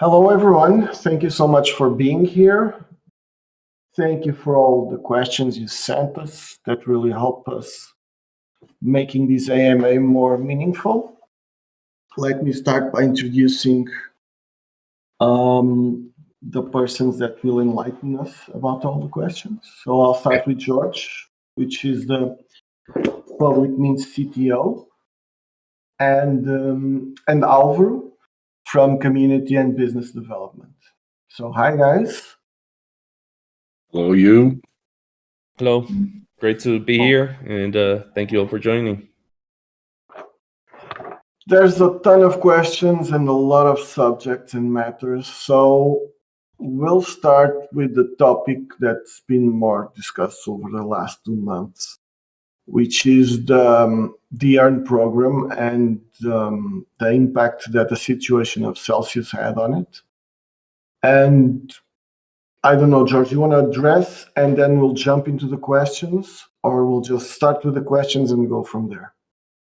Hello, everyone. Thank you so much for being here. Thank you for all the questions you sent us that really help us making this AMA more meaningful. Let me start by introducing the persons that will enlighten us about all the questions. So I'll start with George, which is the Public Means CTO, and Alvaro from Community and Business Development. So hi, guys. Hello, you. Hello, great to be here, and thank you all for joining. There's a ton of questions and a lot of subjects and matters. So we'll start with the topic that's been more discussed over the last 2 months, which is the EARN program and the impact that the situation of Celsius had on it. And I don't know, George, you want to address and then we'll jump into the questions, or we'll just start with the questions and go from there?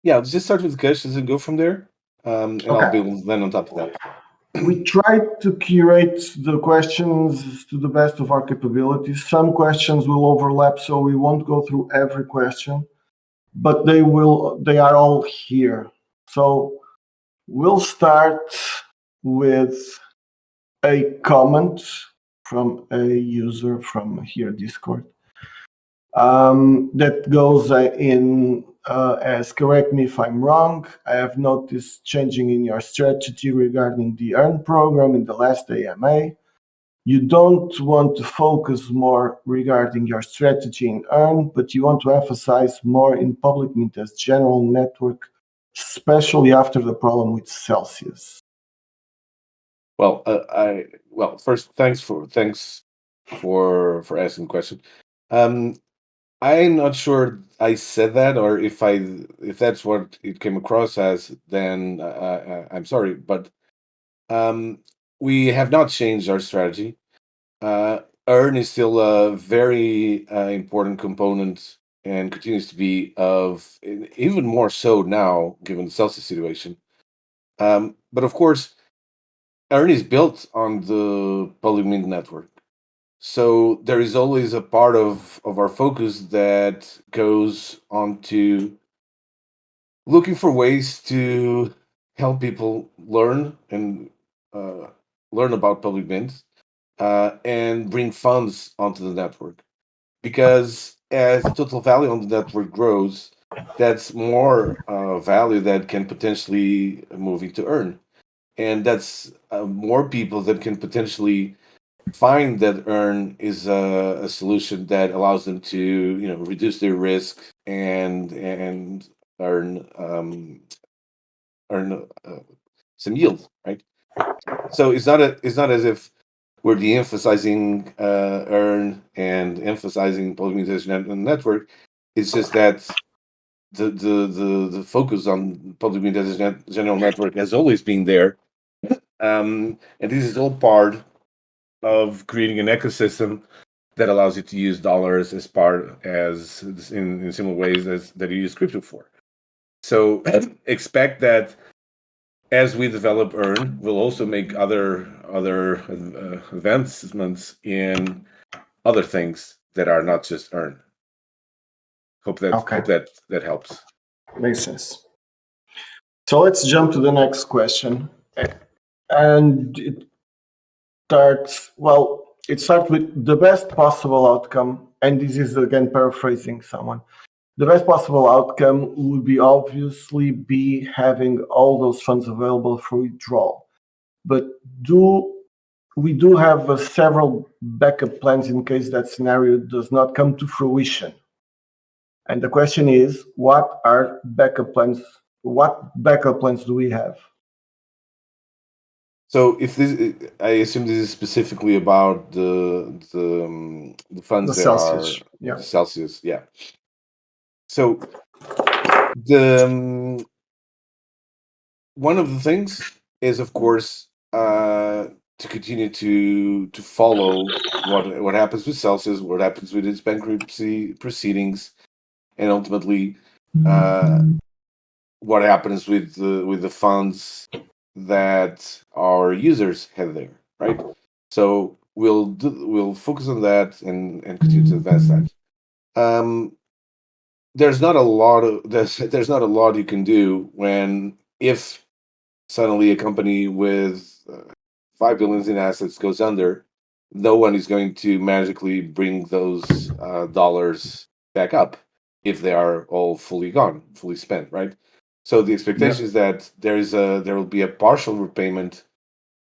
Yeah, let's just start with the questions and go from there. And Okay. I'll build then on top of that. We tried to curate the questions to the best of our capabilities. Some questions will overlap, so we won't go through every question, but they are all here. So we'll start with a comment from a user from here, Discord, that goes as correct me if I'm wrong. I have noticed changing in your strategy regarding the EARN program in the last AMA. You don't want to focus more regarding your strategy in EARN, but you want to emphasize more in public mint as general network, especially after the problem with Celsius. Well, first, thanks for asking the question. I'm not sure I said that, or if that's what it came across as, then I'm sorry, but we have not changed our strategy. EARN is still a very important component and continues to be even more so now, given the Celsius situation. But of course, EARN is built on the public mint network. So there is always a part of our focus that goes on to looking for ways to help people learn and learn about public mint and bring funds onto the network. Because as total value on the network grows, that's more value that can potentially move into EARN. And that's more people that can potentially find that EARN is a solution that allows them to reduce their risk and earn some yield, right? So it's not as if we're de-emphasizing EARN and emphasizing public network. It's just that the focus on public general network has always been there, and this is all part of creating an ecosystem that allows you to use dollars in similar ways as that you use crypto for. So expect that as we develop EARN, we'll also make other advancements in other things that are not just EARN. Hope that helps. Makes sense. So let's jump to the next question, and it starts with the best possible outcome, and this is again paraphrasing someone. The best possible outcome would be obviously be having all those funds available for withdrawal. But we do have several backup plans in case that scenario does not come to fruition. And the question is, what are backup plans? What backup plans do we have? So I assume this is specifically about the funds The Celsius, the Celsius, yeah. So the one of the things is, of course, to continue to follow what happens with Celsius, what happens with its bankruptcy proceedings, and ultimately what happens with the funds that our users have there, right? So we'll focus on that and continue to advance that. There's not a lot of there's not a lot you can do if suddenly a company with 5 billion in assets goes under. No one is going to magically bring those dollars back up if they are all fully gone, fully spent, right? So the expectation is that there will be a partial repayment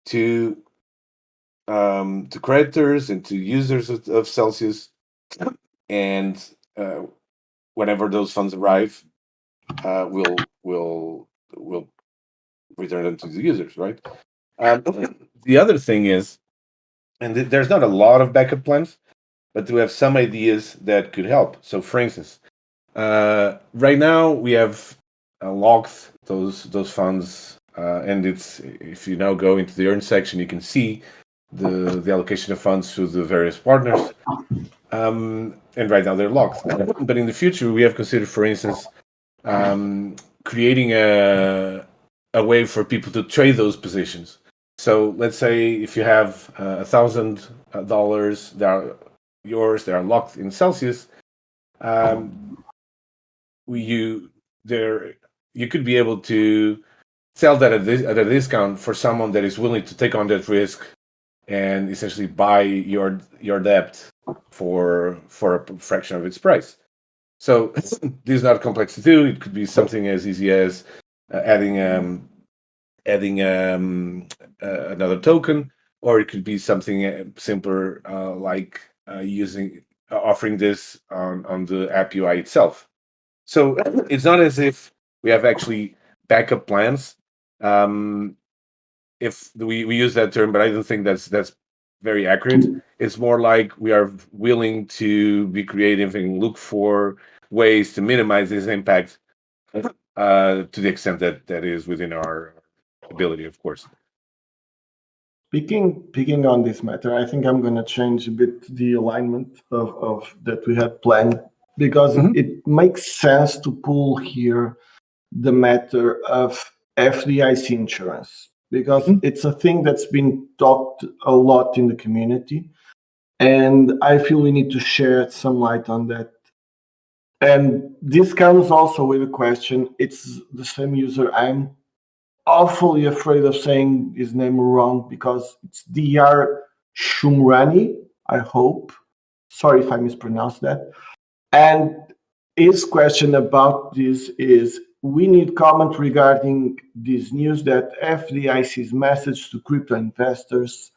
to creditors and to users of Celsius, and whenever those funds arrive, we'll return them to the users, right? The other thing is, and there's not a lot of backup plans, but we have some ideas that could help. So, for instance, right now we have locked those funds, and it's if you now go into the earn section, you can see the allocation of funds to the various partners. And right now they're locked. But in the future, we have considered, for instance, creating a way for people to trade those positions. So let's say if you have $1,000, they are yours, they are locked in Celsius. You could be able to sell that at a discount for someone that is willing to take on that risk and essentially buy your debt for a fraction of its price. So this is not complex to do. It could be something as easy as adding another token, or it could be something simpler like offering this on the app UI itself. So it's not as if we have actually backup plans. If we use that term, but I don't think that's very accurate. It's more like we are willing to be creative and look for ways to minimize this impact to the extent that is within our ability, of course. Picking on this matter, I think I'm going to change a bit the alignment of that we had planned, because it makes sense to pull here the matter of FDIC insurance, because it's a thing that's been talked a lot in the community, and I feel we need to share some light on that. And this comes also with a question. It's the same user. I'm awfully afraid of saying his name wrong because it's Dr. Shumrani, I hope. Sorry if I mispronounced that. And his question about this is, we need comment regarding this news that FDIC's message to crypto investors: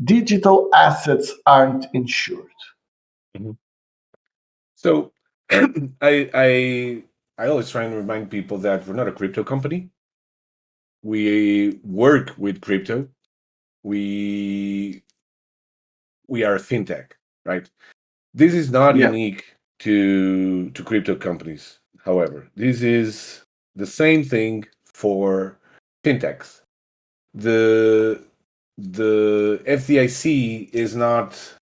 digital assets aren't insured. Mhm. So I always try and remind people that we're not a crypto company. We work with crypto. We are a fintech, right? This is not Yeah. unique to crypto companies. However, this is the same thing for fintechs. The FDIC is not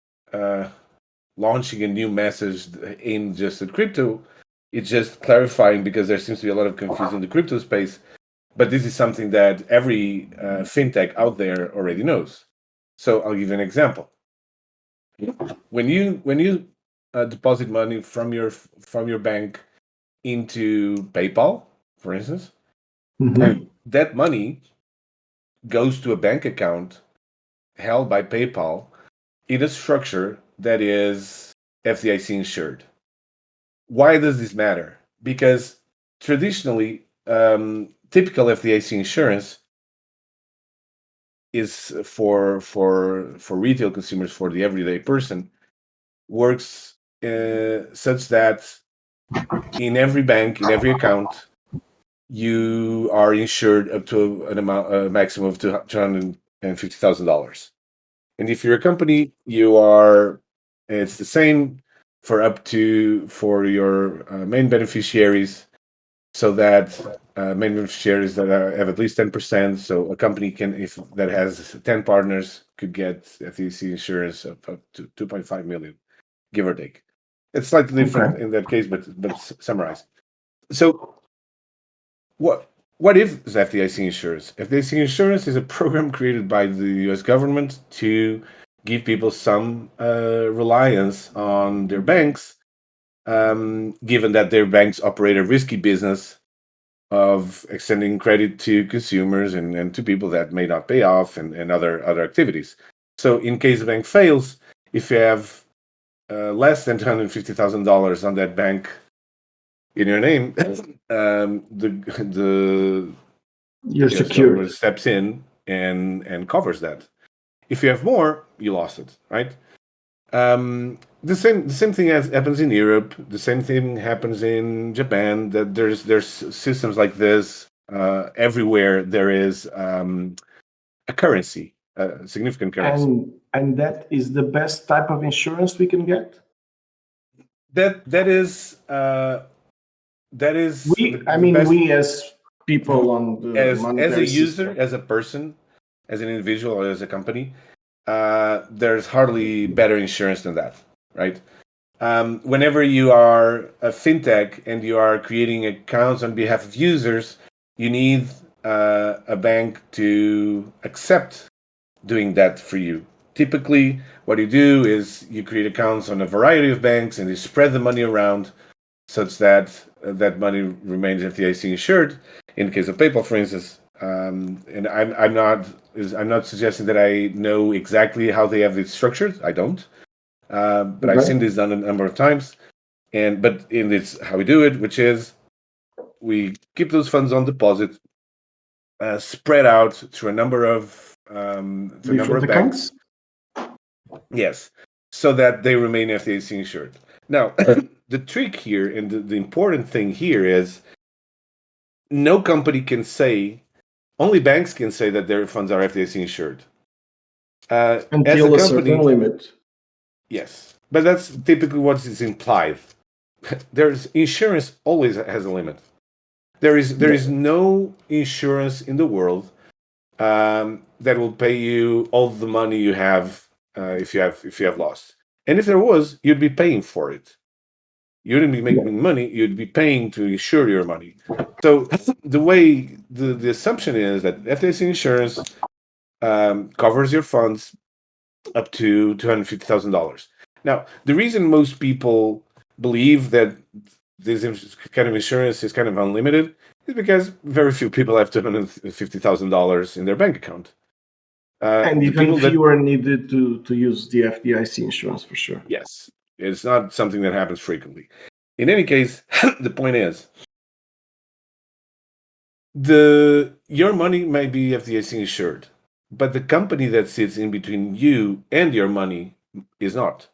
launching a new message in just at crypto. It's just clarifying because there seems to be a lot of confusion in the crypto space. But this is something that every fintech out there already knows. So I'll give you an example. When you deposit money from your bank into PayPal, for instance, that money goes to a bank account held by PayPal in a structure that is FDIC insured. Why does this matter? Because traditionally, typical FDIC insurance is for retail consumers, for the everyday person, works such that in every bank, in every account, you are insured up to a maximum of $250,000. And if you're a company, it's the same for your main beneficiaries, so that main beneficiaries that have at least 10%. So a company that has 10 partners could get FTC insurance of up to 2.5 million, give or take. It's slightly different in that case, but summarize. So what is FDIC insurance? FDIC insurance is a program created by the U.S. government to give people some reliance on their banks, given that their banks operate a risky business of extending credit to consumers and to people that may not pay off and other activities. So in case the bank fails, if you have less than $250,000 on that bank in your name, the You're US secure. government steps in and covers that. If you have more, you lost it, right? The same thing happens in Europe. The same thing happens in Japan. That there's systems like this everywhere. There is a currency, a significant currency. And that is the best type of insurance we can get. That is We as people on the as a monetary user, system. as a person, as an individual, or as a company. There's hardly better insurance than that, right? Whenever you are a fintech and you are creating accounts on behalf of users, you need a bank to accept doing that for you. Typically, what you do is you create accounts on a variety of banks and you spread the money around such that that money remains FDIC insured. In the case of PayPal, for instance, and I'm not suggesting that I know exactly how they have it structured. I don't, but I've seen this done a number of times. But in this, how we do it, which is we keep those funds on deposit, spread out through a number of banks. Yes, so that they remain FDIC insured. Now, the trick here and the important thing here is no company can say, only banks can say that their funds are FDIC insured. Until a certain limit. Yes, but that's typically what is implied. There's insurance always has a limit. There is no insurance in the world that will pay you all the money you have if you have lost. And if there was, you'd be paying for it. You wouldn't be making money; you'd be paying to insure your money. So the way the assumption is that FDIC insurance covers your funds up to $250,000. Now, the reason most people believe that this kind of insurance is kind of unlimited is because very few people have $250,000 in their bank account. And even fewer needed to use the FDIC insurance for sure. Yes, it's not something that happens frequently. In any case, the point is, your money may be FDIC insured, but the company that sits in between you and your money is not.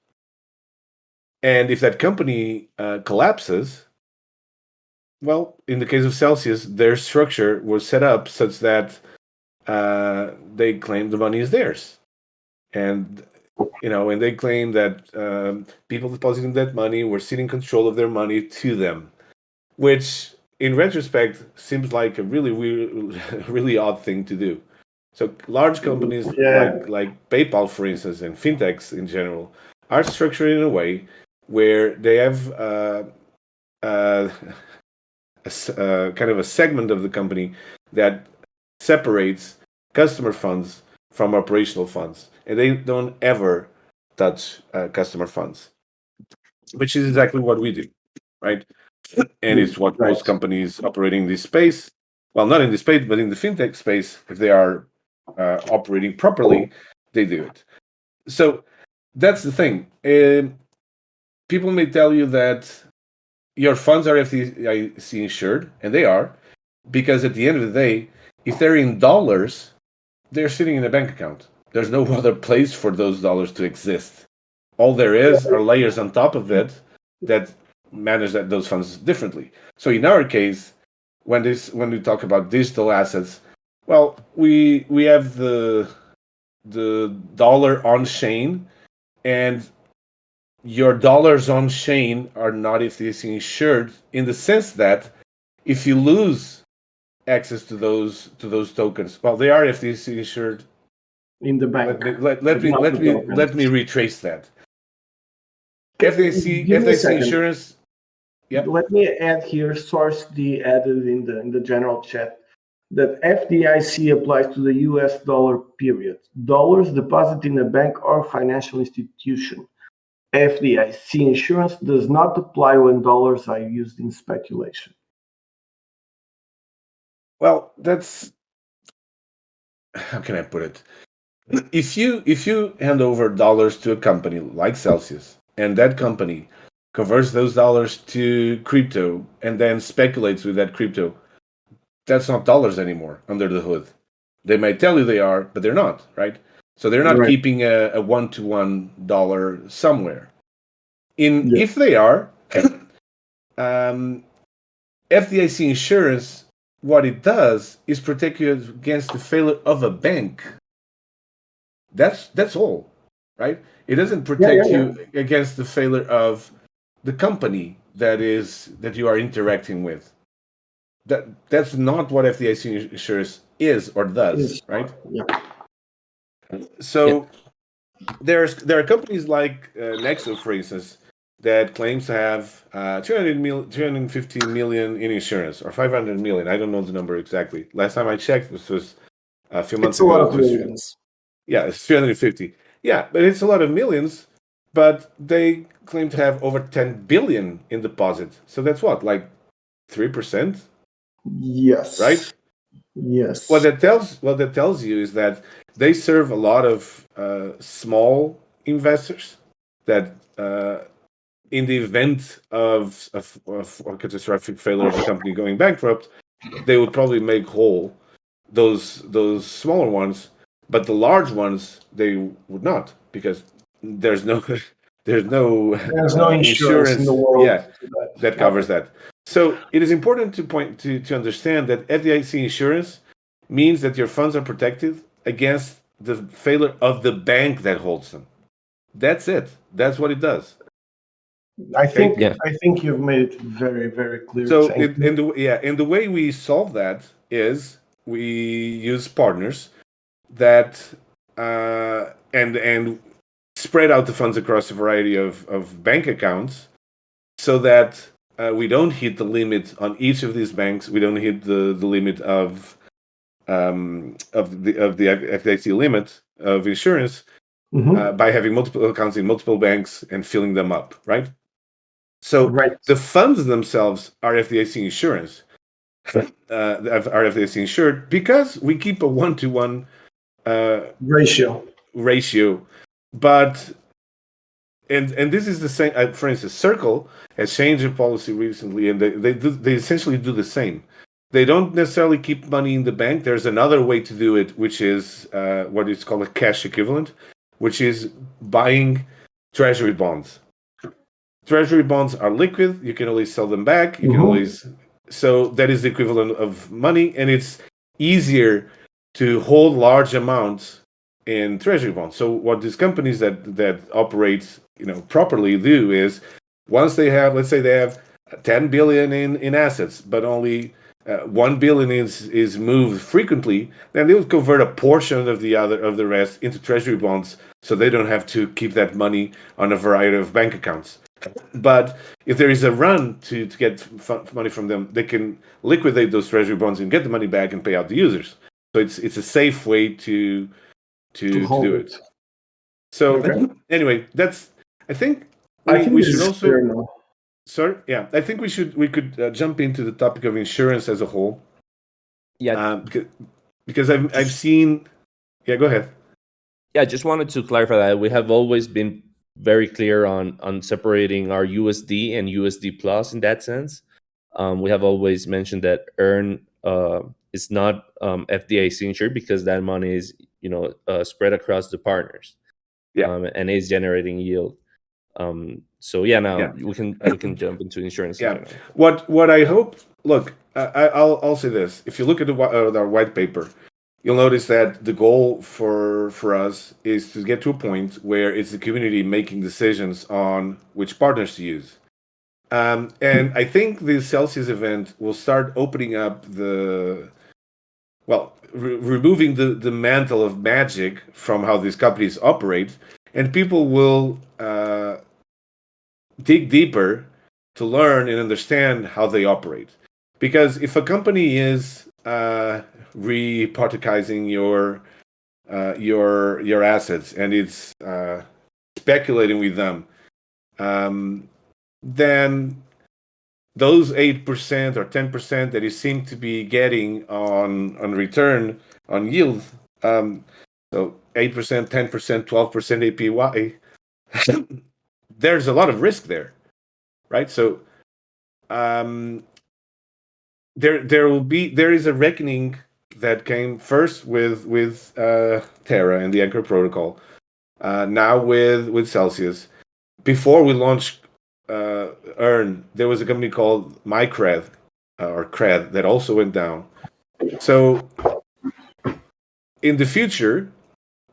And if that company collapses, well, in the case of Celsius, their structure was set up such that they claim the money is theirs, and and they claim that people depositing that money were ceding control of their money to them, which, in retrospect, seems like a really weird, really odd thing to do. So large companies like PayPal, for instance, and fintechs in general, are structured in a way where they have kind of a segment of the company that separates customer funds from operational funds, and they don't ever touch customer funds, which is exactly what we do, right? And it's what most companies operating in this space, well, not in this space, but in the fintech space, if they are operating properly, they do it. So that's the thing. People may tell you that your funds are FDIC insured, and they are, because at the end of the day, if they're in dollars, they're sitting in a bank account. There's no other place for those dollars to exist. All there is are layers on top of it that manage those funds differently. So in our case, when we talk about digital assets, well, we have the dollar on chain, and your dollars on chain are not FDIC insured in the sense that if you lose access to those tokens, well, they are FDIC insured in the bank. Let me retrace that. FDIC insurance. Yep. Let me add here. Source D added in the general chat. that FDIC applies to the US dollar period. Dollars deposited in a bank or financial institution. FDIC insurance does not apply when dollars are used in speculation. Well, that's, how can I put it? If you hand over dollars to a company like Celsius, and that company converts those dollars to crypto and then speculates with that crypto, that's not dollars anymore under the hood. They might tell you they are, but they're not, right? So they're not Right. keeping a one-to-one dollar somewhere. Yeah. If they are, FDIC insurance, what it does is protect you against the failure of a bank. That's all, right? It doesn't protect you against the failure of the company that you are interacting with. That's not what FDIC insurance is or does, right? Yeah. So there are companies like Nexo, for instance, that claims to have 250 million in insurance, or 500 million. I don't know the number exactly. Last time I checked, this was a few months It's a lot ago. of millions. Yeah, it's 350. Yeah, but it's a lot of millions. But they claim to have over 10 billion in deposit. So that's what, like 3%, Yes. right? Yes. What that tells you is that they serve a lot of small investors that, in the event of a catastrophic failure of a company going bankrupt, they would probably make whole those smaller ones, but the large ones they would not, because there's no There's no insurance in the world that covers that. So it is important to understand that FDIC insurance means that your funds are protected against the failure of the bank that holds them. That's it. That's what it does. I think you've made it very, very clear. So and the way we solve that is we use partners that and spread out the funds across a variety of bank accounts, so that we don't hit the limit on each of these banks. We don't hit the limit of the FDIC limit of insurance by having multiple accounts in multiple banks and filling them up, right? So the funds themselves are FDIC insurance. Are FDIC insured because we keep a 1-to-1 ratio, but and this is the same. For instance, Circle has changed their policy recently, and they essentially do the same. They don't necessarily keep money in the bank. There's another way to do it, which is what is called a cash equivalent, which is buying treasury bonds. Treasury bonds are liquid. You can always sell them back. You can always. So that is the equivalent of money, and it's easier to hold large amounts in treasury bonds. So what these companies that operate, properly do is, once they have, let's say they have 10 billion in assets, but only 1 billion is moved frequently, then they will convert a portion of the rest into treasury bonds, so they don't have to keep that money on a variety of bank accounts. But if there is a run to get money from them, they can liquidate those treasury bonds and get the money back and pay out the users. So it's a safe way to do it. So anyway, that's. I think we should also. Sorry, yeah, I think we could jump into the topic of insurance as a whole. Yeah, because I've seen. Yeah, go ahead. Yeah, I just wanted to clarify that we have always been very clear on separating our USD and USD plus in that sense. We have always mentioned that Earn is not FDIC insured because that money is spread across the partners, and is generating yield. So we can jump into insurance. Yeah. What I hope. Look, I'll say this. If you look at our white paper, you'll notice that the goal for us is to get to a point where it's the community making decisions on which partners to use. And I think the Celsius event will start opening up removing the mantle of magic from how these companies operate, and people will dig deeper to learn and understand how they operate. Because if a company is rehypothecizing your assets, and it's speculating with them, then those 8% or 10% that you seem to be getting on return on yield, so 8%, 10%, 12% APY, there's a lot of risk there, right? So there is a reckoning that came first with Terra and the Anchor protocol, now with Celsius. Before we launched Earn, there was a company called MyCred or Cred that also went down. So in the future,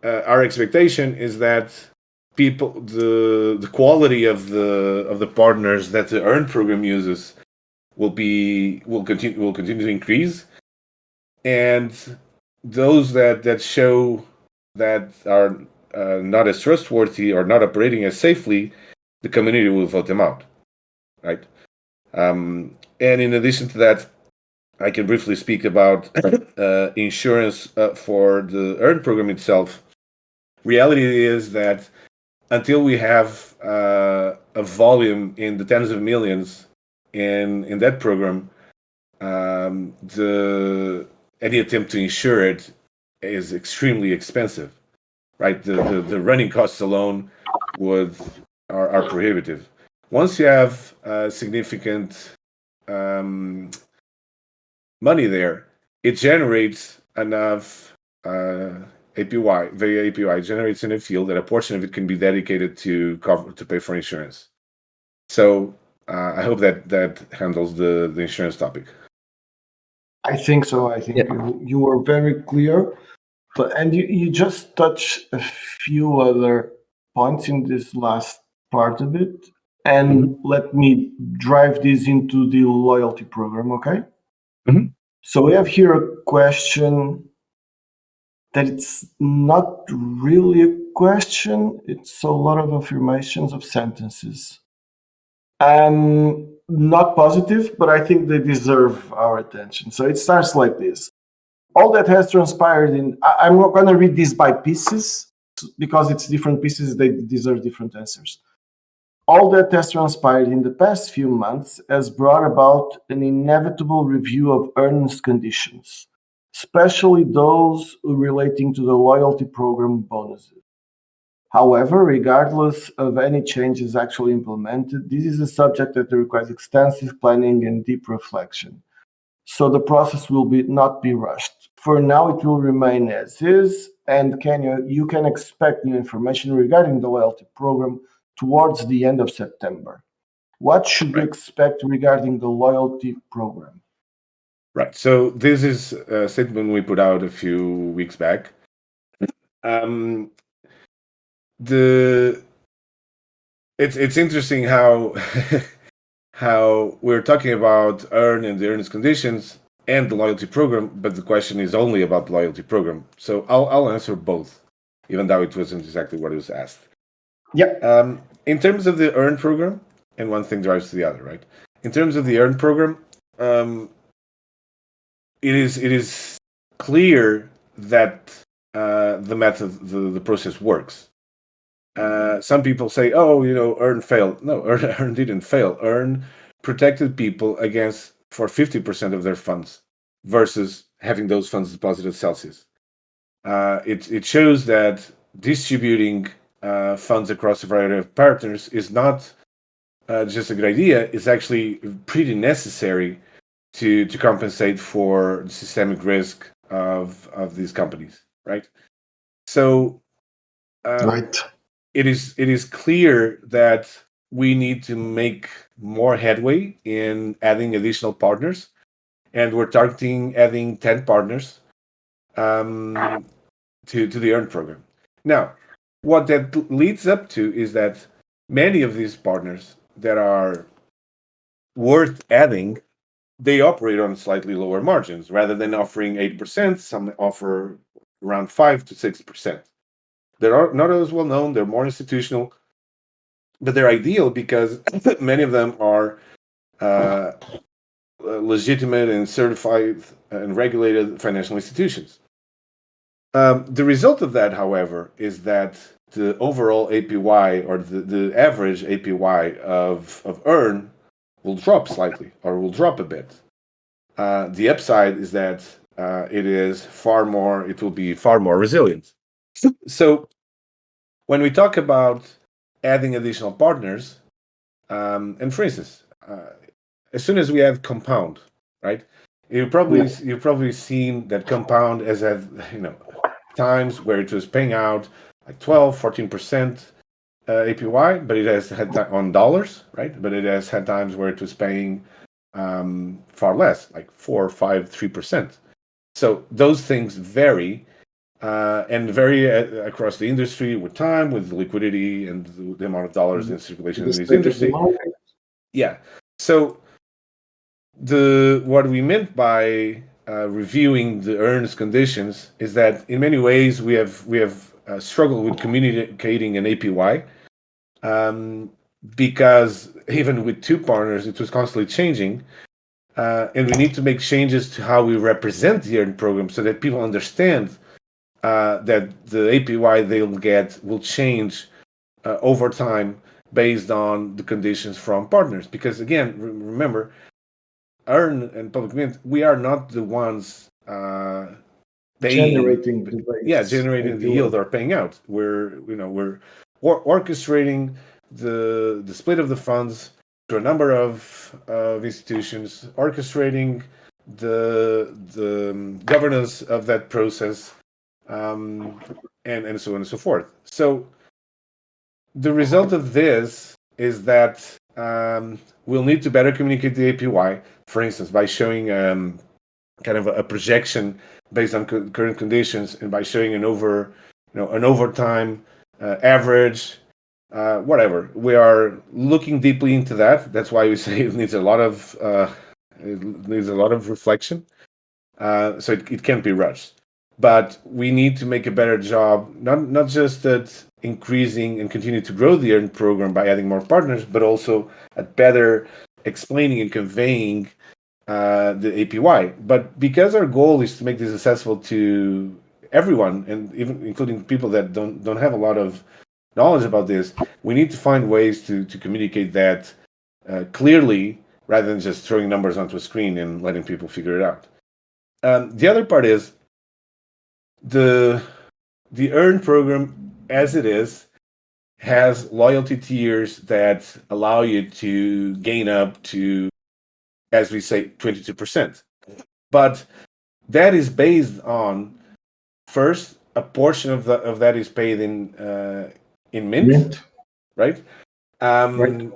our expectation is that the quality of the partners that the Earn program uses will continue to increase, and those that show that are not as trustworthy or not operating as safely, the community will vote them out, right? And in addition to that, I can briefly speak about insurance for the Earn program itself. Reality is that until we have a volume in the tens of millions in that program, any attempt to insure it is extremely expensive, right? The running costs alone are prohibitive. Once you have significant money there, it generates enough APY, via APY, generates enough yield that a portion of it can be dedicated to pay for insurance. So I hope that handles the insurance topic. I think so. I think you were very clear, and you just touched a few other points in this last part of it, and let me drive this into the loyalty program, okay? So we have here a question that it's not really a question, it's a lot of affirmations of sentences. Not positive, but I think they deserve our attention. So it starts like this. All that has transpired I'm not going to read this by pieces because it's different pieces, they deserve different answers. All that has transpired in the past few months has brought about an inevitable review of earnings conditions, especially those relating to the loyalty program bonuses. However, regardless of any changes actually implemented, this is a subject that requires extensive planning and deep reflection. So the process will not be rushed. For now, it will remain as is, and you can expect new information regarding the loyalty program towards the end of September. What should we expect regarding the loyalty program? Right. So this is a statement we put out a few weeks back. It's interesting how how we're talking about Earn and the earnings conditions and the loyalty program, but the question is only about the loyalty program. So I'll answer both, even though it wasn't exactly what was asked. Yeah. In terms of the Earn program, and one thing drives to the other, right? In terms of the Earn program, it is clear that the method, the process works. Some people say, "Oh, Earn failed." No, Earn didn't fail. Earn protected people against for 50% of their funds versus having those funds deposited at Celsius. It shows that distributing funds across a variety of partners is not just a good idea. It's actually pretty necessary to compensate for the systemic risk of these companies, right? So, Right. It is clear that we need to make more headway in adding additional partners, and we're targeting adding 10 partners to the Earn program. Now, what that leads up to is that many of these partners that are worth adding, they operate on slightly lower margins. Rather than offering 8%, some offer around 5 to 6%. They're not as well known, they're more institutional, but they're ideal because many of them are legitimate and certified and regulated financial institutions. The result of that, however, is that the overall APY or the average APY of Earn will drop slightly or will drop a bit. The upside is that it will be far more resilient. So when we talk about adding additional partners, and for instance, as soon as we add Compound, right? You've probably seen that Compound has had times where it was paying out like 12-14% APY, but it has had on dollars, right? But it has had times where it was paying far less, like 4, 5, 3%. So those things vary and vary across the industry with time, with liquidity and the amount of dollars in circulation in this industry. Yeah. So what we meant by reviewing the earns conditions is that in many ways we have struggled with communicating an APY because even with two partners it was constantly changing, and we need to make changes to how we represent the earn program so that people understand that the APY they'll get will change over time based on the conditions from partners. Because again, remember, Earn and Public Mint, we are not the ones generating the rates, generating the yield or paying out. We're orchestrating the split of the funds to a number of institutions, orchestrating the governance of that process, and so on and so forth. So the result of this is that we'll need to better communicate the APY, for instance, by showing kind of a projection based on current conditions, and by showing an overtime average, whatever. We are looking deeply into that. That's why we say it needs a lot of reflection. So it can't be rushed. But we need to make a better job, not just at increasing and continue to grow the Earn program by adding more partners, but also at better explaining and conveying the APY. But because our goal is to make this accessible to everyone, and even including people that don't have a lot of knowledge about this, we need to find ways to communicate that clearly rather than just throwing numbers onto a screen and letting people figure it out. The other part is the Earn program, as it is, has loyalty tiers that allow you to gain up to, as we say, 22%. But that is based on, first, a portion of that is paid in Mint, right? Right.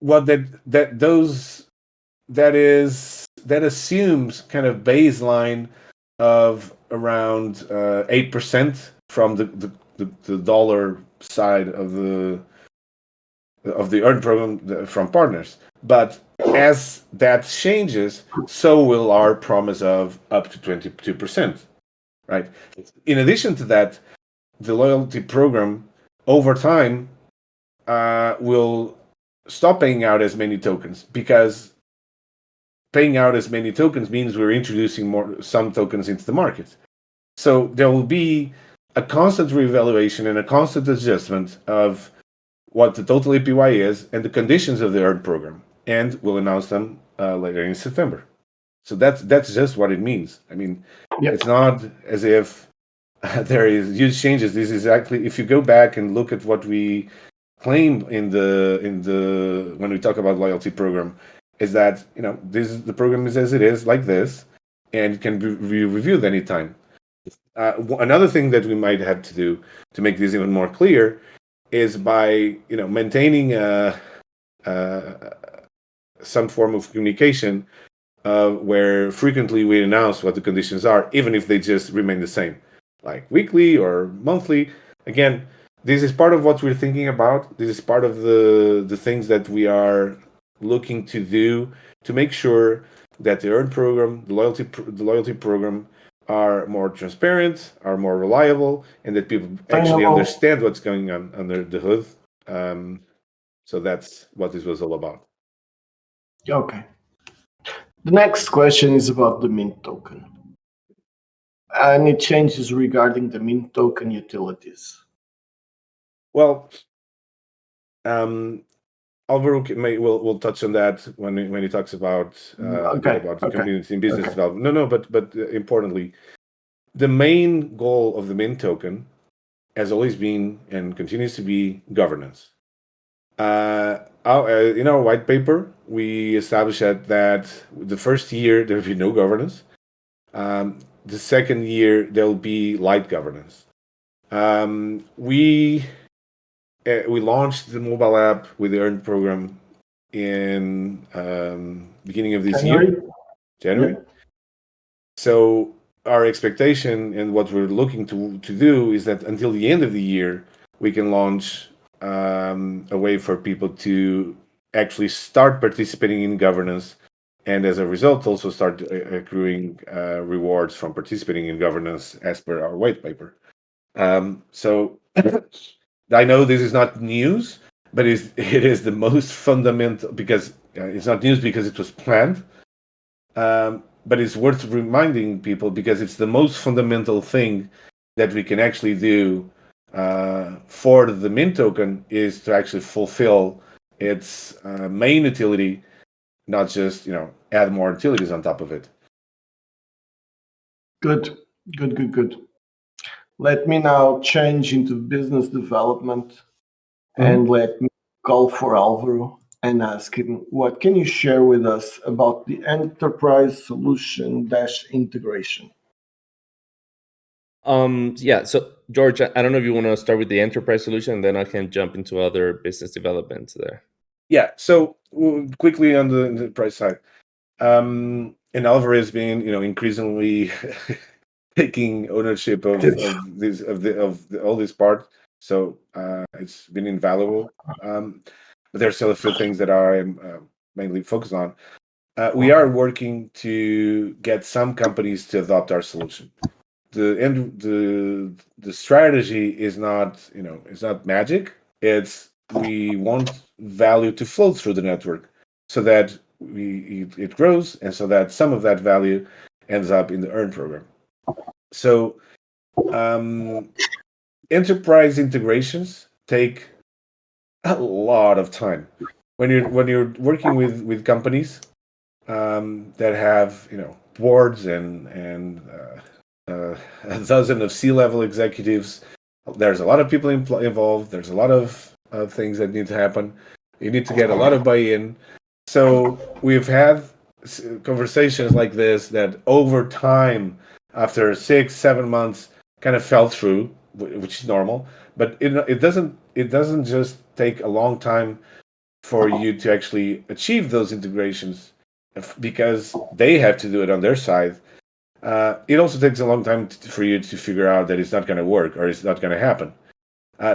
What that assumes kind of baseline of around 8% from the dollar side of the Earn program from partners. But as that changes, so will our promise of up to 22%, right? In addition to that, the loyalty program over time will stop paying out as many tokens, because paying out as many tokens means we're introducing some tokens into the market. So there will be a constant reevaluation and a constant adjustment of what the total APY is and the conditions of the Earn program, and we'll announce them later in September. So that's just what it means. I mean, It's not as if there is huge changes. This is actually, if you go back and look at what we claim in the when we talk about loyalty program, is that the program is as it is, like this, and can be reviewed anytime. Another thing that we might have to do to make this even more clear is by maintaining some form of communication where frequently we announce what the conditions are, even if they just remain the same, like weekly or monthly. Again, this is part of what we're thinking about. This is part of the things that we are looking to do to make sure that the Earn program, the loyalty program, are more transparent, are more reliable, and that people actually understand what's going on under the hood. So that's what this was all about. Okay. The next question is about the mint token. Any changes regarding the mint token utilities? Well, Alvaro will touch on that when he talks about a bit about the community and business development. No, but importantly, the main goal of the mint token has always been and continues to be governance. In our white paper, we established that the first year there will be no governance. The second year there will be light governance. We launched the mobile app with the Earn program in beginning of this year, January. Yep. So our expectation and what we're looking to do is that until the end of the year, we can launch a way for people to actually start participating in governance, and as a result, also start accruing rewards from participating in governance as per our white paper. So I know this is not news, but it is the most fundamental, because it's not news because it was planned. But it's worth reminding people because it's the most fundamental thing that we can actually do for the mint token is to actually fulfill its main utility, not just add more utilities on top of it. Good. Let me now change into business development and let me call for Alvaro and ask him, what can you share with us about the enterprise solution integration? Yeah, so George, I don't know if you want to start with the enterprise solution, and then I can jump into other business developments there. Yeah, so quickly on the enterprise side, and Alvaro has been increasingly taking ownership of all this part, so it's been invaluable. But there's still a few things that I'm mainly focused on. We are working to get some companies to adopt our solution. The strategy is not it's not magic. It's we want value to flow through the network so that it grows, and so that some of that value ends up in the Earn program. So enterprise integrations take a lot of time when you're working with companies that have boards and a dozen of C-level executives. There's a lot of people involved. There's a lot of things that need to happen. You need to get a lot of buy-in. So we've had conversations like this that over time, after 6-7 months, kind of fell through, which is normal. But it doesn't just take a long time for you to actually achieve those integrations, because they have to do it on their side. It also takes a long time for you to figure out that it's not going to work or it's not going to happen.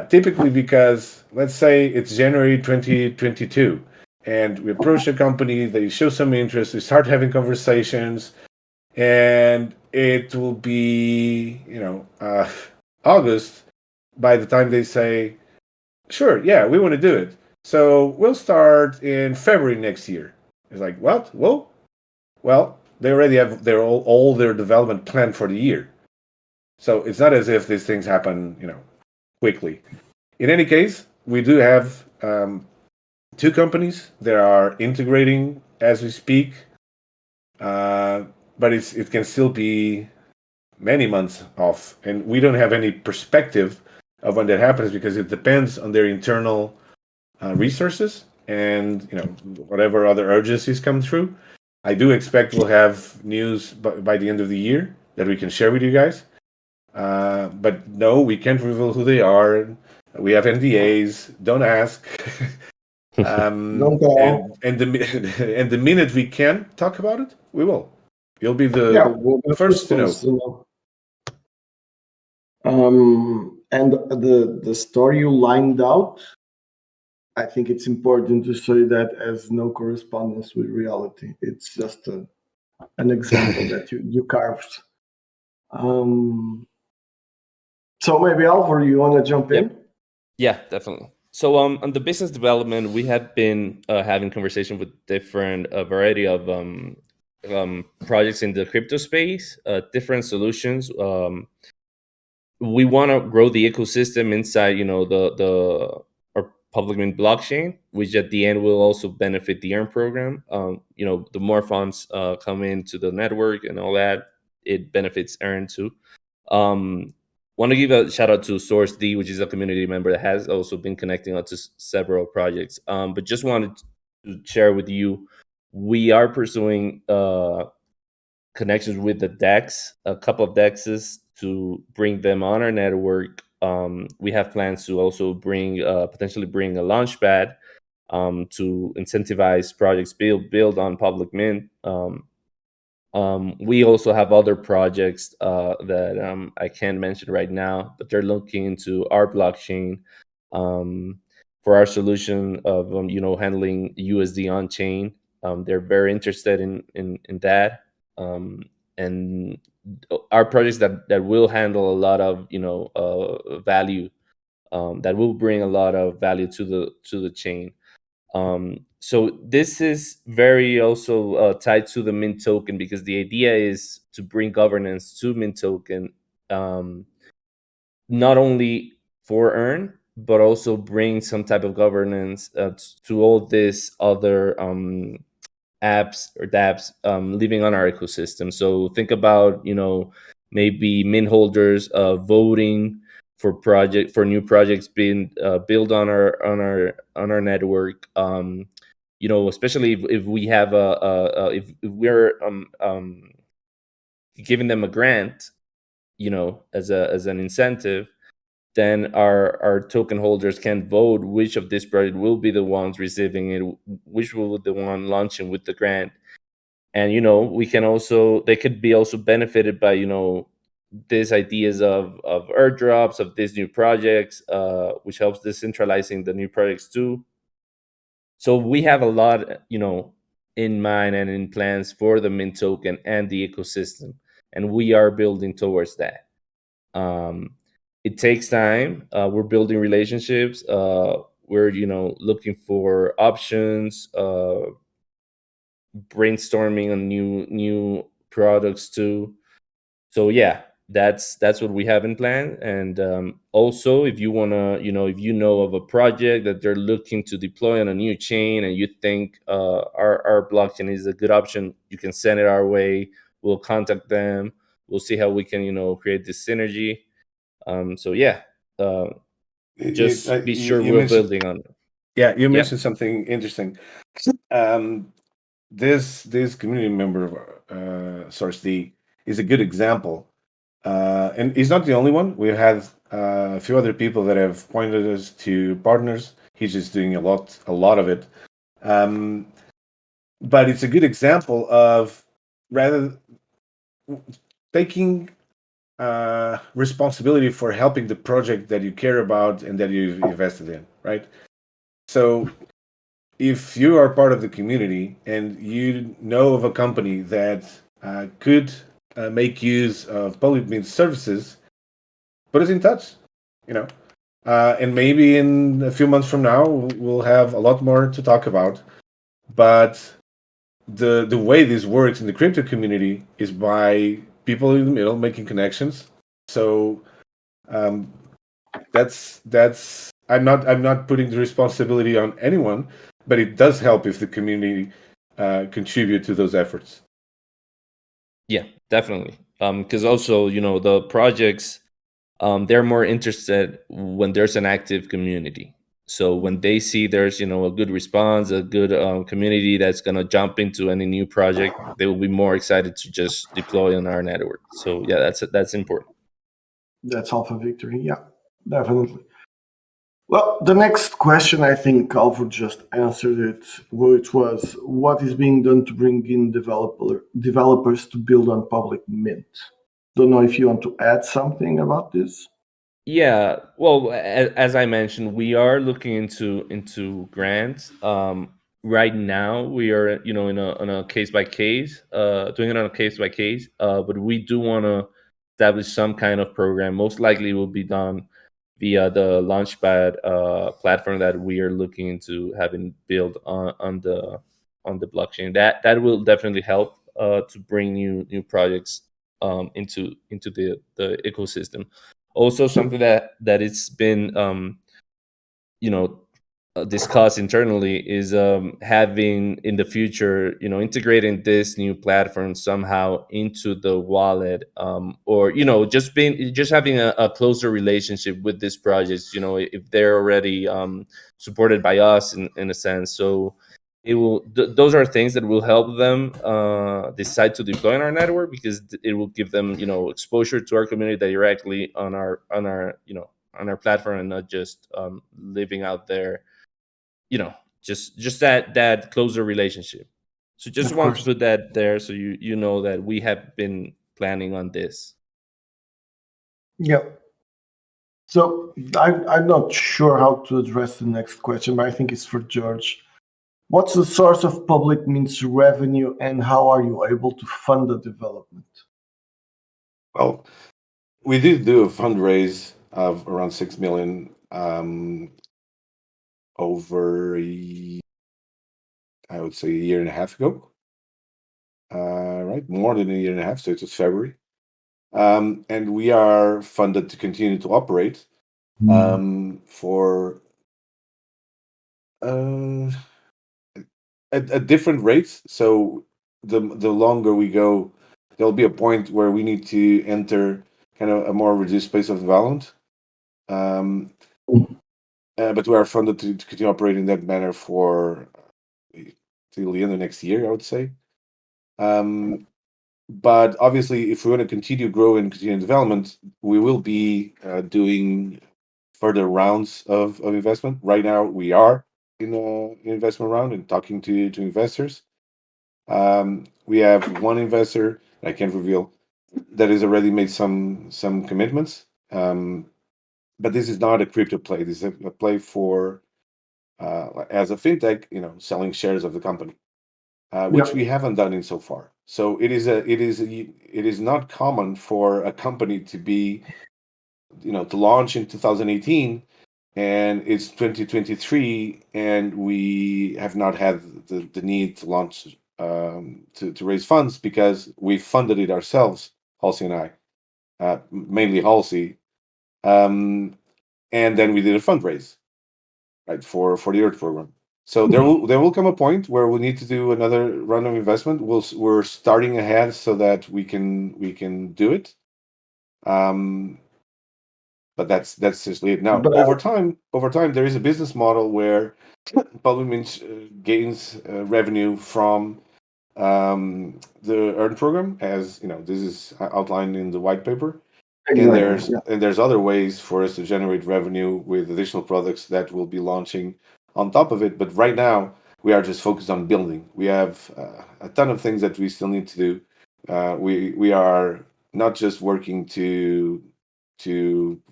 Typically because, let's say it's January 2022, and we approach a company, they show some interest, we start having conversations, and it will be, August by the time they say, sure, yeah, we want to do it. So we'll start in February next year. It's like, what? Whoa. Well, they already have all their development planned for the year. So it's not as if these things happen, quickly. In any case, we do have 2 companies that are integrating as we speak, but it can still be many months off, and we don't have any perspective of when that happens because it depends on their internal resources and whatever other urgencies come through. I do expect we'll have news by the end of the year that we can share with you guys. But no, we can't reveal who they are. We have NDAs. Don't ask. Don't tell. And the minute we can talk about it, we will. You'll be the first to know. And the story you lined out, I think it's important to say that has no correspondence with reality. It's just an example that you carved. So maybe Alvaro, you want to jump in? Yeah, definitely. So on the business development, we have been having conversation with different variety of projects in the crypto space, different solutions. We want to grow the ecosystem inside, the our public mint blockchain, which at the end will also benefit the Earn program. The more funds come into the network and all that, it benefits Earn too. Want to give a shout out to Source D, which is a community member that has also been connecting us to several projects. But just wanted to share with you, we are pursuing connections with the DEX, a couple of DEXs, to bring them on our network. We have plans to also potentially bring a launchpad to incentivize projects build on public mint. We also have other projects that I can't mention right now, but they're looking into our blockchain for our solution of handling USD on chain. They're very interested in that, and our projects that will handle a lot of value, that will bring a lot of value to the chain. So this is very also tied to the Mint token, because the idea is to bring governance to Mint token, not only for Earn, but also bring some type of governance to all these other apps or dApps living on our ecosystem. So think about maybe Mint holders voting for new projects being built on our network. Especially if we have if we're giving them a grant, as an incentive, then our token holders can vote which of this project will be the ones receiving it, which will be the one launching with the grant. And we can also they could be also benefited by these ideas of airdrops of these new projects, which helps decentralizing the new projects too. So we have a lot in mind and in plans for the Mint token and the ecosystem, and we are building towards that. It takes time. We're building relationships. We're looking for options, brainstorming on new products too. So yeah, that's what we have in plan. And also, if you wanna, if you know of a project that they're looking to deploy on a new chain, and you think our blockchain is a good option, you can send it our way. We'll contact them. We'll see how we can create this synergy. So yeah, just be sure You we're mentioned, building on it. yeah, you Yeah. mentioned something interesting. This community member of Source D is a good example, and he's not the only one. We've had a few other people that have pointed us to partners. He's just doing a lot of it, um, but it's a good example of rather taking responsibility for helping the project that you care about and that you've invested in, right? So if you are part of the community and you know of a company that could make use of public means services, put us in touch, you know. And maybe in a few months from now, we'll have a lot more to talk about. But the way this works in the crypto community is by people in the middle making connections. So um, that's I'm not putting the responsibility on anyone, but it does help if the community contribute to those efforts. Yeah, definitely. Because also, the projects, they're more interested when there's an active community. So when they see there's, a good response, a good community that's gonna jump into any new project, they will be more excited to just deploy on our network. So yeah, that's important. That's Alpha Victory. Yeah, definitely. Well, the next question, I think Alfred just answered it, which was what is being done to bring in developers to build on public mint. Don't know if you want to add something about this. Yeah, well, as I mentioned, we are looking into grants. Right now, we are in a case by case, doing it on a case by case. But we do want to establish some kind of program. Most likely, will be done via the Launchpad platform that we are looking into having built on the blockchain. That will definitely help. to bring new projects into the ecosystem. Also, something that it's been you know discussed internally is having in the future, integrating this new platform somehow into the wallet, or just having a closer relationship with these projects, if they're already supported by us in a sense. So those are things that will help them decide to deploy in our network, because it will give them exposure to our community directly on our platform, and not just living out there, just that closer relationship. So just Of want to course. put that there, so you know that we have been planning on this. Yeah. So I'm not sure how to address the next question, but I think it's for George. What's the source of public means revenue, and how are you able to fund the development? Well, we did do a fundraise of around 6 million over, I would say, a year and a half ago. Right, more than a year and a half, so it was February. And we are funded to continue to operate for uh, at different rates. So the longer we go, there'll be a point where we need to enter kind of a more reduced pace of development. But we are funded to continue operating in that manner for till the end of next year, I would say. But obviously, if we want to continue growing, continue development, we will be doing further rounds of investment. Right now, we are in an investment round and talking to investors. We have one investor I can't reveal that has already made some commitments. But this is not a crypto play. This is a play for as a fintech, selling shares of the company, which Yeah. we haven't done in so far. So it is not common for a company to be, to launch in 2018, and it's 2023, and we have not had the need to launch, to raise funds, because we funded it ourselves, Halsey and I, mainly Halsey, and then we did a fundraise, right, for the Earth program. So there will come a point where we need to do another round of investment. We're starting ahead so that we can do it. Um, but that's essentially it. Now, But over time, there is a business model where Public Means gains revenue from the Earn program, as you know. This is outlined in the white paper. And exactly. there's Yeah. and there's other ways for us to generate revenue with additional products that we'll be launching on top of it. But right now, we are just focused on building. We have a ton of things that we still need to do. We are not just working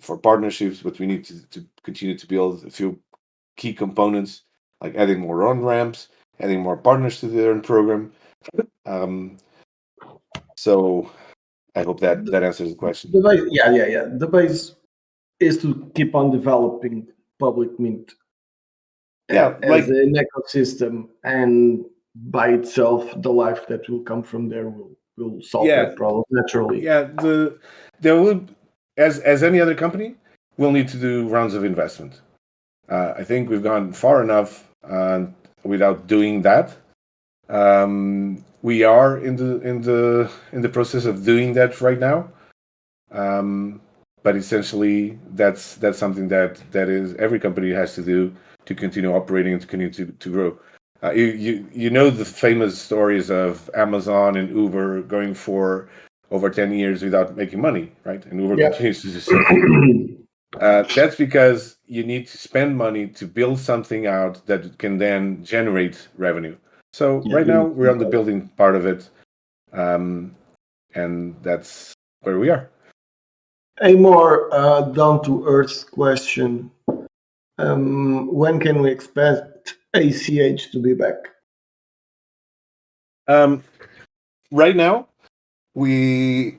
for partnerships, but we need to continue to build a few key components, like adding more on ramps, adding more partners to the Earn program. Um, so I hope that answers the question. The base, yeah. The base is to keep on developing public mint Yeah, as like, an ecosystem, and by itself, the life that will come from there will solve yeah, that problem naturally. yeah. There will, as any other company, we'll need to do rounds of investment. I think we've gone far enough without doing that. We are in the process of doing that right now. Um, but essentially, that's something that is every company has to do to continue operating and to continue to grow. You know the famous stories of Amazon and Uber going for over 10 years without making money, right? And Uber Yeah. continues to do so. That's because you need to spend money to build something out that can then generate revenue. So Yeah. right now we're on the building part of it, and that's where we are. A more down to earth question: when can we expect ACH to be back? Right now, we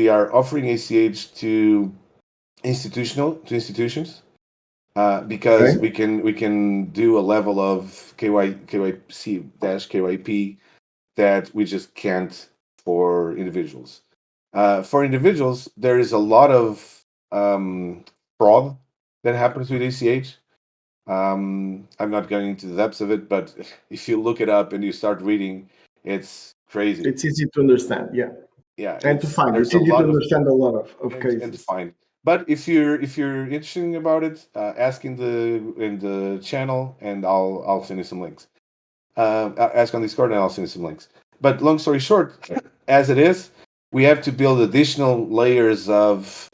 are offering ACH to institutions, because Okay. we can do a level of KYC dash KYP that we just can't for individuals. For individuals, there is a lot of fraud that happens with ACH. I'm not going into the depths of it, but if you look it up and you start reading, it's crazy. It's easy to understand, yeah, Yeah, and to find. there's It's a easy to lot of understand a lot of and to cases. find. But if you're interested about it, ask in the channel, and I'll send you some links. Ask on Discord, and I'll send you some links. But long story short, as it is, we have to build additional layers of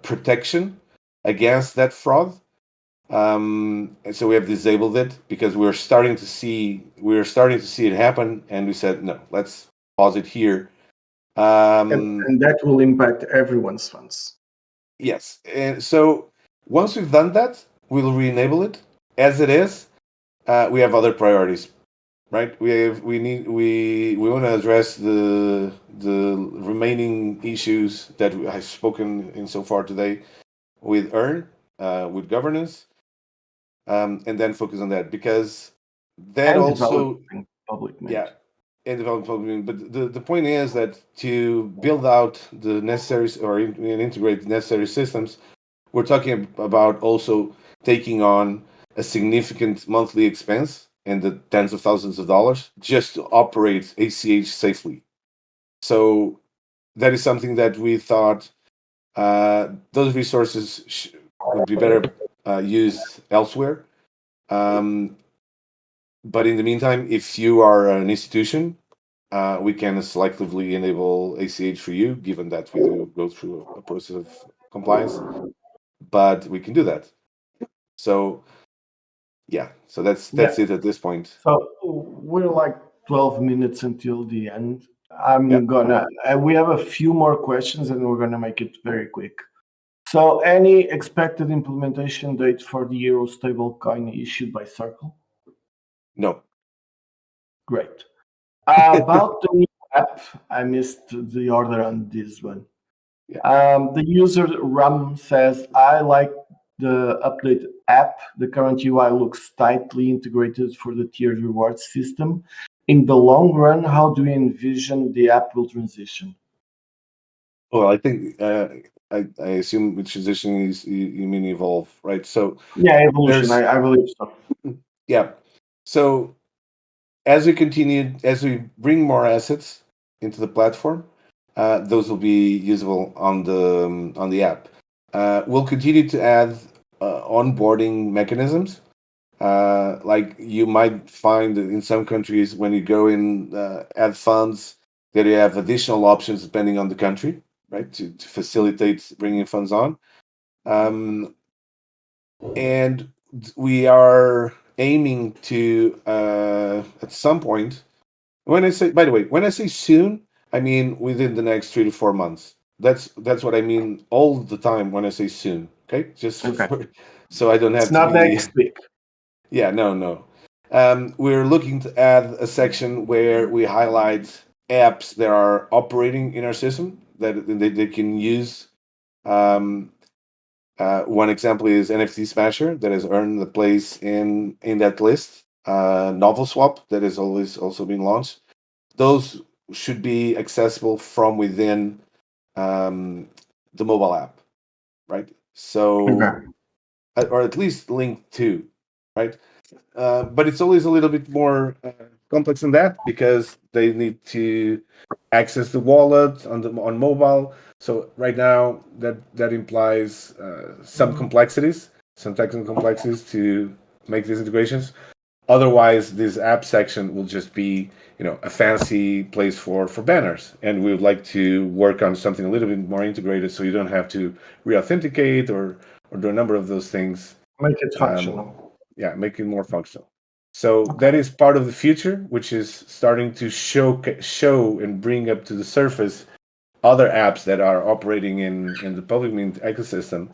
protection against that fraud. And so we have disabled it because we're starting to see it happen, and we said no, let's pause it here. And that will impact everyone's funds. Yes, and so once we've done that, we'll re-enable it. As it is, we have other priorities, right? We want to address the remaining issues that I've spoken in so far today with Earn, with governance, and then focus on that because that And also, developing public mint. yeah, and develop public. But the point is that to build out the necessary and integrate the necessary systems, we're talking about also taking on a significant monthly expense in the tens of thousands of dollars just to operate ACH safely. So that is something that we thought those resources would be better used elsewhere. Um, but in the meantime, if you are an institution, we can selectively enable ACH for you, given that we do go through a process of compliance. But we can do that. So yeah, so that's it at this point. So we're like 12 minutes until the end. Yeah. We have a few more questions and we're gonna make it very quick. So any expected implementation date for the Euro stablecoin issued by Circle? No. Great. About the new app, I missed the order on this one. Yeah. The user Ram says, I like the updated app. The current UI looks tightly integrated for the tiered reward system. In the long run, how do you envision the app will transition? Well, I think I assume with transition is you mean evolve, right? So Yeah, evolution. there's I believe so. yeah. So as we bring more assets into the platform, those will be usable on the app. We'll continue to add onboarding mechanisms. Like you might find in some countries when you go in add funds that you have additional options depending on the country, right? To facilitate bringing funds on. And we are aiming to at some point. By the way, when I say soon, I mean within the next 3 to 4 months. That's what I mean all the time when I say soon. Okay, Okay. So I don't It's have to not be. next week. Yeah, no. We're looking to add a section where we highlight apps that are operating in our system that they can use. One example is NFT Smasher that has earned the place in that list. Novel Swap that has always also been launched. Those should be accessible from within the mobile app, right? So, Okay. or at least linked to, right? But it's always a little bit more complex than that because they need to access the wallet on mobile. So right now that implies some complexities, some technical complexities to make these integrations. Otherwise, this app section will just be a fancy place for banners, and we would like to work on something a little bit more integrated, so you don't have to re-authenticate or do a number of those things. Make it functional. Yeah, make it more functional. So that is part of the future, which is starting to show and bring up to the surface other apps that are operating in the public mint ecosystem,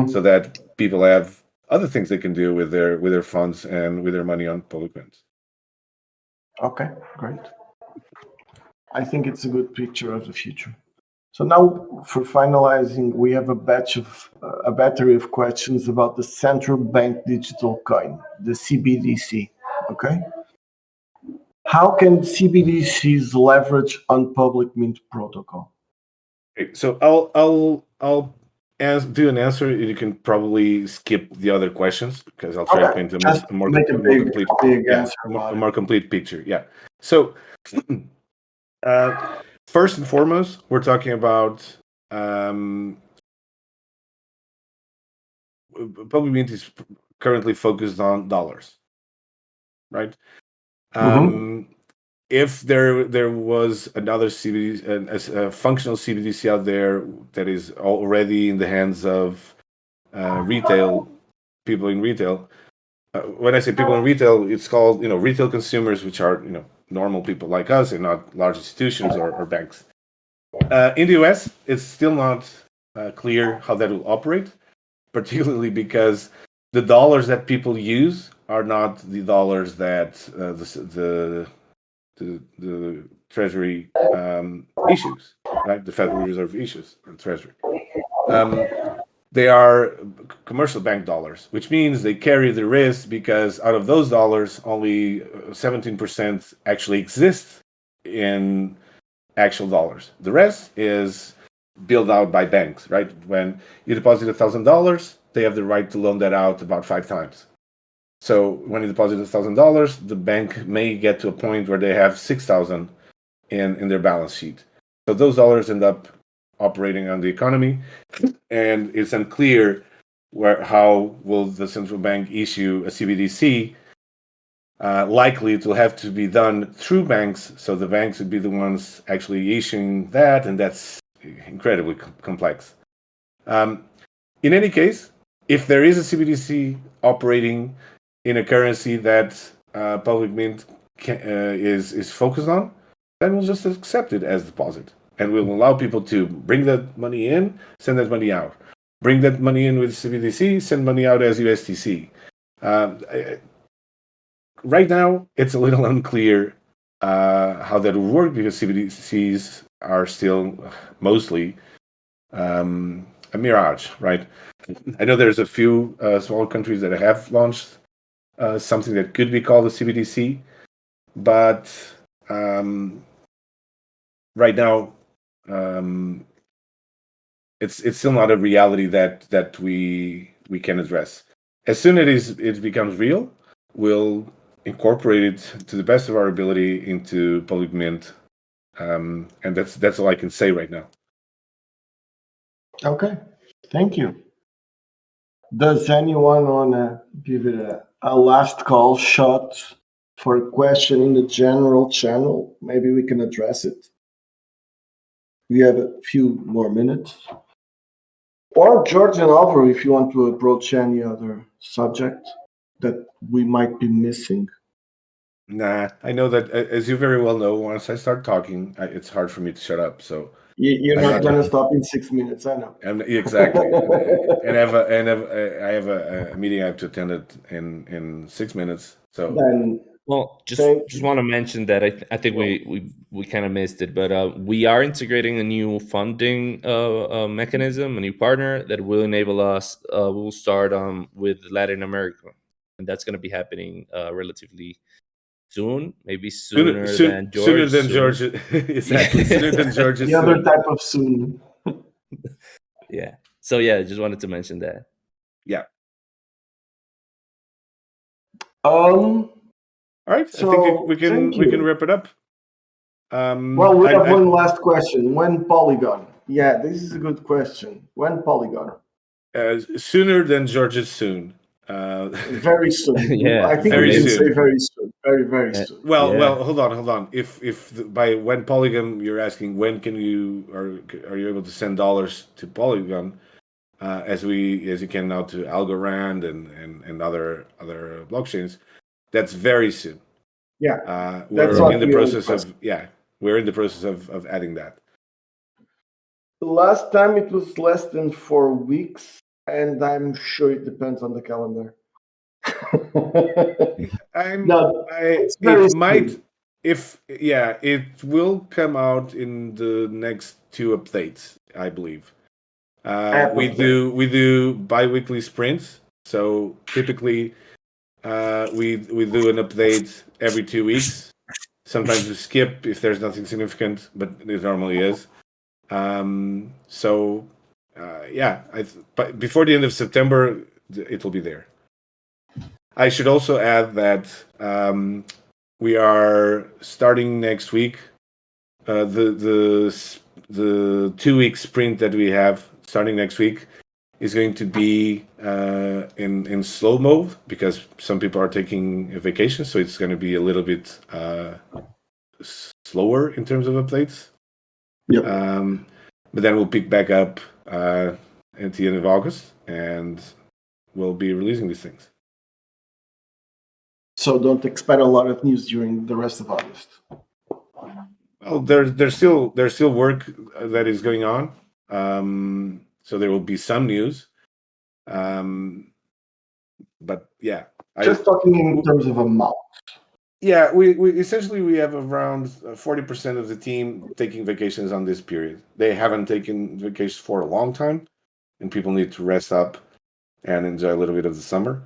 so that people have other things they can do with their funds and with their money on public mints. Okay, great. I think it's a good picture of the future. So now, for finalizing, we have a battery of questions about the central bank digital coin, the CBDC. Okay. How can CBDCs leverage on public mint protocol? Okay, so I'll do an answer. You can probably skip the other questions because I'll try to Okay, paint just make a more big, complete, big yeah, answer about a it. more complete picture. Yeah. So, uh, first and foremost, we're talking about um, public mint is currently focused on dollars, right? Mm-hmm. If there was another CBD, a functional CBDC out there that is already in the hands of retail people in retail. When I say people in retail, it's called retail consumers, which are normal people like us and not large institutions or banks. In the US, it's still not clear how that will operate, particularly because the dollars that people use are not the dollars that the Treasury issues, right? The Federal Reserve issues or Treasury. Um, they are commercial bank dollars, which means they carry the risk because out of those dollars, only 17% actually exist in actual dollars. The rest is billed out by banks, right? When you deposit $1,000, they have the right to loan that out about 5 times. So when you deposit $1,000, the bank may get to a point where they have 6,000 in their balance sheet. So those dollars end up operating on the economy, and it's unclear how will the central bank issue a CBDC. Likely it will have to be done through banks, so the banks would be the ones actually issuing that, and that's incredibly complex. In any case, if there is a CBDC operating in a currency that public mint is focused on, then we'll just accept it as deposit, and we'll allow people to bring that money in, send that money out, bring that money in with CBDC, send money out as USDC. Right now, it's a little unclear how that will work because CBDCs are still mostly a mirage, right? I know there's a few smaller countries that have launched something that could be called a CBDC, but right now it's still not a reality that we can address. As soon as it becomes real, we'll incorporate it to the best of our ability into public mint, and that's all I can say right now. Okay, thank you. Does anyone want to give it a last call shot for a question in the general channel? Maybe we can address it. We have a few more minutes. Or George and Alvaro, if you want to approach any other subject that we might be missing. Nah, I know that as you very well know, once I start talking, it's hard for me to shut up. So You're I'm not not going to stop in 6 minutes, I know. exactly, and I have a meeting I have to attend it in 6 minutes. So Then Well, thank just you. want to mention that I think we kind of missed it, but we are integrating a new funding mechanism, a new partner that will enable us. We'll start with Latin America, and that's going to be happening relatively soon, maybe sooner than sooner George. than Soon, George, exactly. Sooner than George The is other soon. type of soon. yeah. So yeah, just wanted to mention that. Yeah. Um. All right. I So think we thank can you. wrap it up. Well, we have I one last question. When Polygon? Yeah, this is a good question. When Polygon? sooner than George is soon. Very soon. Yeah, I think we Very can amazing. say soon. very soon. Very, very soon. Yeah. Hold on. If by when Polygon, you're asking when can you are you able to send dollars to Polygon, as you can now to Algorand and other blockchains, that's very soon. Yeah, that's We're in what the we process request. we're in the process of adding that. Last time it was less than 4 weeks, and I'm sure it depends on the calendar. No, it's very It might soon. it will come out in the next 2 updates, I believe. App update. We do bi-weekly sprints, so typically we do an update every 2 weeks. Sometimes we skip if there's nothing significant, but it normally is. But before the end of September, it will be there. I should also add that we are starting next week. The 2-week sprint that we have starting next week is going to be in slow mode because some people are taking a vacation, so it's going to be a little bit slower in terms of updates. Yep. But then we'll pick back up at the end of August, and we'll be releasing these things. So don't expect a lot of news during the rest of August. Well, there's still work that is going on, so there will be some news. But yeah, Just talking in terms of amount. Yeah, we essentially we have around 40% of the team taking vacations on this period. They haven't taken vacations for a long time, and people need to rest up and enjoy a little bit of the summer.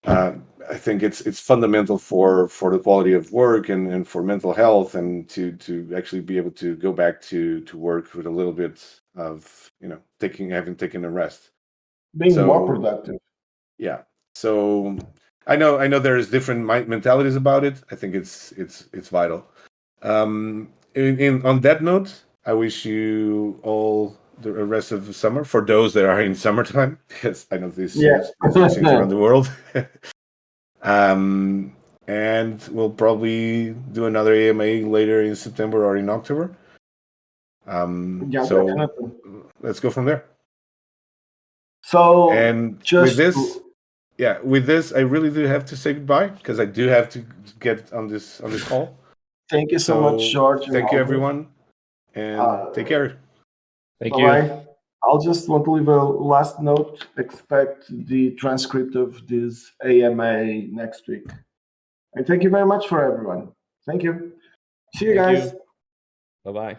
I think it's fundamental for the quality of work and for mental health, and to actually be able to go back to work with a little bit of having taken a rest, being more productive. Yeah. So I know there's different mentalities about it. I think it's vital. On that note, I wish you all the rest of the summer for those that are in summertime, because I know this is around the world. And we'll probably do another AMA later in September or in October. So definitely. Let's go from there. So and with this, I really do have to say goodbye because I do have to get on this call. Thank you so much, Jorge. Thank you, everyone, and take care. Thank you. I'll just want to leave a last note. Expect the transcript of this AMA next week. And thank you very much for everyone. Thank you. See you guys. Bye-bye.